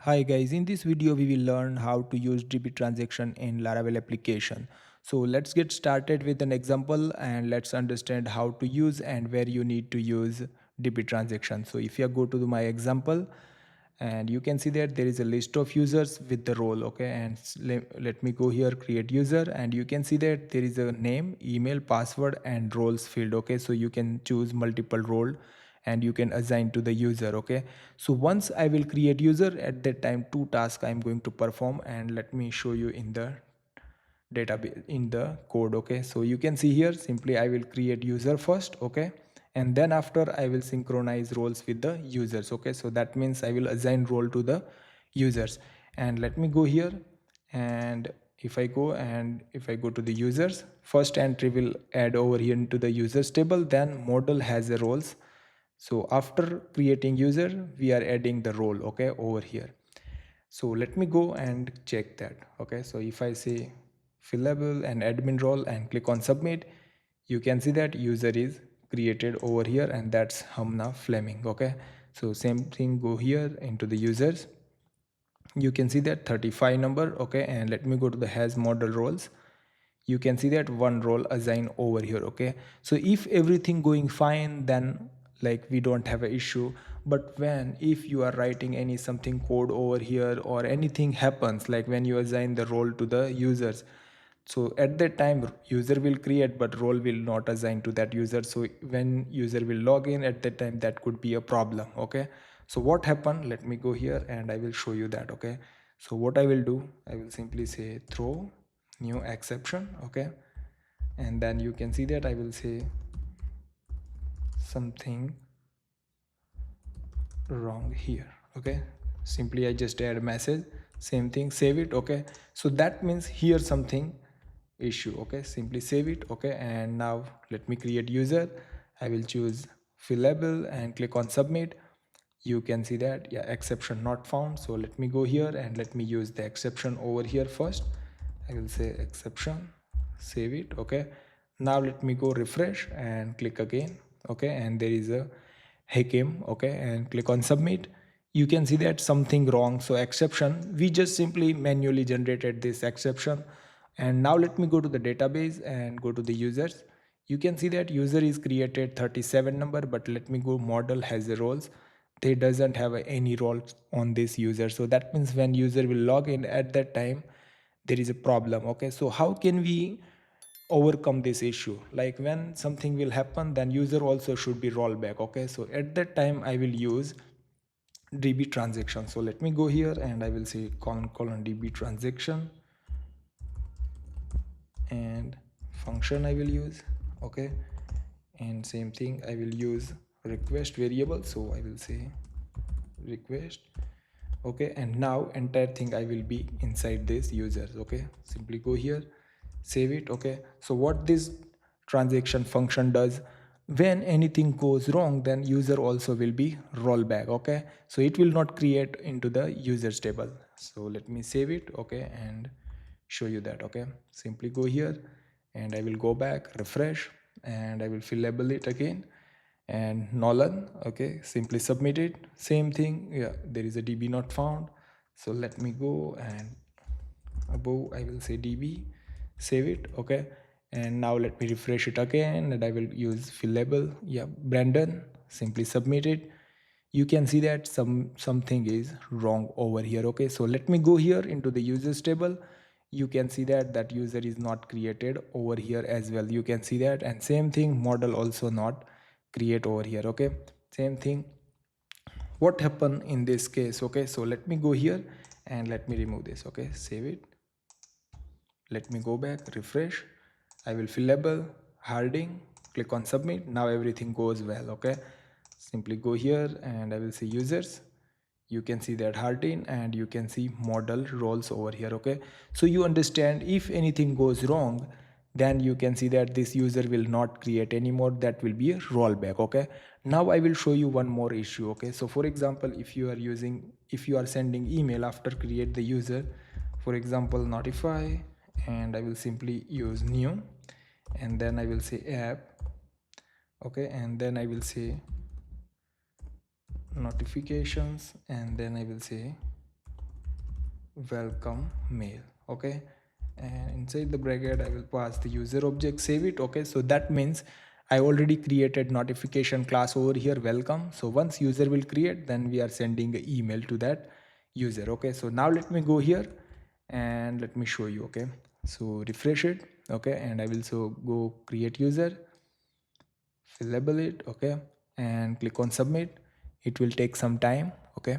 Hi guys, in this video we will learn how to use DB transaction in Laravel application. So let's get started with an example and let's understand how to use and where you need to use DB transaction. So if you go to my example and you can see that there is a list of users with the role, okay, and let me go here, create user, and you can see that there is a name, email, password and roles field, okay. So you can choose multiple role and you can assign to the user, okay. So once I will create user, at that time two tasks I'm going to perform, and let me show you in the database in the code, okay. So you can see here, simply I will create user first, okay, and then after I will synchronize roles with the users, okay. So that means I will assign role to the users, and let me go here, and if I go to the users, first entry will add over here into the users table, then model has the roles. So after creating user, we are adding the role, okay, over here. So let me go and check that, okay. So if I say fillable and admin role and click on submit, you can see that user is created over here, and that's Hamna Fleming, okay. So same thing, go here into the users, you can see that 35 number, okay, and let me go to the has model roles. You can see that one role assigned over here, okay. So if everything going fine, then like we don't have an issue. But when if you are writing any something code over here or anything happens, like when you assign the role to the users, so at that time user will create but role will not assign to that user. So when user will log in, at that time that could be a problem, okay. So what happened, let me go here and I will show you that, okay. So what I will do, I will simply say throw new exception, okay, and then you can see that I will say something wrong here, okay. Simply I just add a message, same thing, save it, okay. So that means here something issue, okay. Simply save it, okay, and now let me create user. I will choose fillable and click on submit. You can see that, yeah, exception not found. So let me go here and let me use the exception over here first. I will say exception, save it, okay. Now let me go refresh and click again, okay, and there is a Hakim, okay, and click on submit. You can see that something wrong. So exception, we just simply manually generated this exception. And now let me go to the database and go to the users. You can see that user is created 37 number, but let me go model has the roles. They doesn't have any roles on this user. So that means when user will log in, at that time there is a problem, okay. So how can we overcome this issue? Like when something will happen, then user also should be rollback, okay. So at that time I will use db transaction. So let me go here and I will say colon db transaction, and function I will use, okay, and same thing I will use request variable. So I will say request, okay, and now entire thing I will be inside this users, okay. Simply go here, save it, okay. So what this transaction function does, when anything goes wrong, then user also will be rollback, okay. So it will not create into the users table. So let me save it, okay, and show you that, okay. Simply go here and I will go back, refresh, and I will fill label it again, and Nolan, okay, simply submit it, same thing, yeah, there is a db not found. So let me go and above I will say db, save it, okay, and now let me refresh it again and I will use fill label, yeah, Brandon, simply submit it. You can see that something is wrong over here, okay. So let me go here into the users table. You can see that that user is not created over here as well, you can see that, and same thing model also not create over here, okay. Same thing, what happened in this case, okay. So let me go here and let me remove this, okay, save it. Let me go back, refresh, I will fill label Harding, click on submit. Now everything goes well, okay. Simply go here and I will say users. You can see that Harding and you can see model roles over here, okay. So you understand, if anything goes wrong, then you can see that this user will not create anymore, that will be a rollback, okay. Now I will show you one more issue, okay. So for example, if you are sending email after create the user, for example notify, and I will simply use new, and then I will say app, okay, and then I will say notifications, and then I will say welcome mail. Okay, and inside the bracket I will pass the user object, save it. Okay, so that means I already created notification class over here, welcome. So once user will create, then we are sending an email to that user. Okay, so now let me go here and let me show you. Okay, so refresh it. Okay, and I will so go create user, label it. Okay, and click on submit. It will take some time. Okay,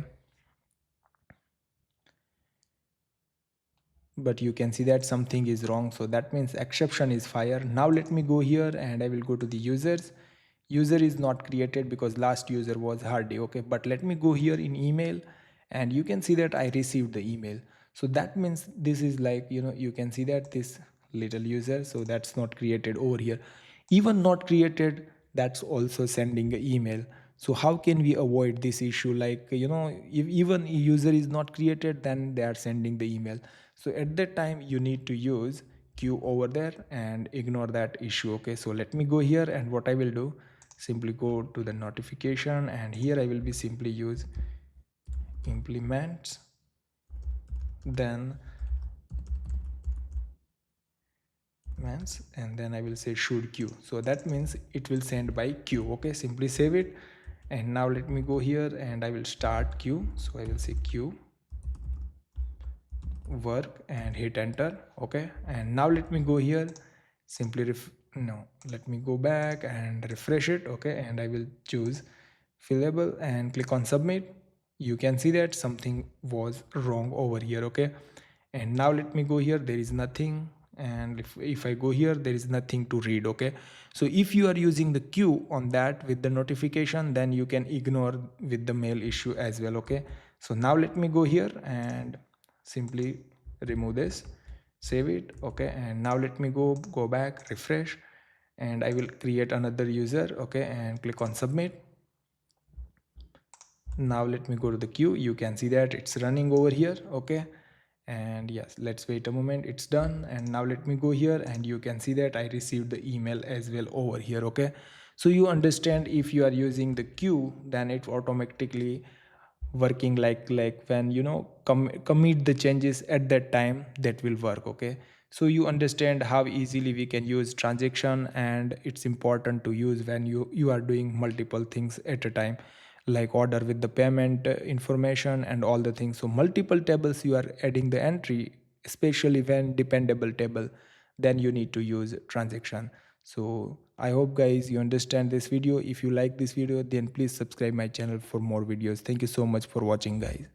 but you can see that something is wrong, so that means exception is fire. Now let me go here and I will go to the users. User is not created because last user was Hardy. Okay, but let me go here in email and you can see that I received the email. So that means this is like, you can see that this little user, so that's not created over here. Even not created, that's also sending an email. So how can we avoid this issue? Like, if even a user is not created, then they are sending the email. So at that time you need to use queue over there and ignore that issue. Okay, so let me go here and what I will do, simply go to the notification and here I will be simply use implements, then and then I will say should queue. So that means it will send by queue. Okay, simply save it. And now let me go here and I will start queue. So I will say queue work and hit enter. Okay, and now let me go here, simply no, let me go back and refresh it. Okay, and I will choose fillable and click on submit. You can see that something was wrong over here. Okay, and now let me go here, there is nothing. And if I go here, there is nothing to read. Okay, so if you are using the queue on that with the notification, then you can ignore with the mail issue as well. Okay, so now let me go here and simply remove this, save it. Okay, and now let me go back, refresh, and I will create another user. Okay, and click on submit. Now let me go to the queue. You can see that it's running over here. Okay, and yes, let's wait a moment, it's done. And now let me go here and you can see that I received the email as well over here. Okay, so you understand, if you are using the queue, then it automatically working like when commit the changes at that time, that will work. Okay, so you understand how easily we can use transaction, and it's important to use when you are doing multiple things at a time, like order with the payment information and all the things. So multiple tables you are adding the entry, especially when dependable table, then you need to use transaction. So I hope guys you understand this video. If you like this video, then please subscribe my channel for more videos. Thank you so much for watching guys.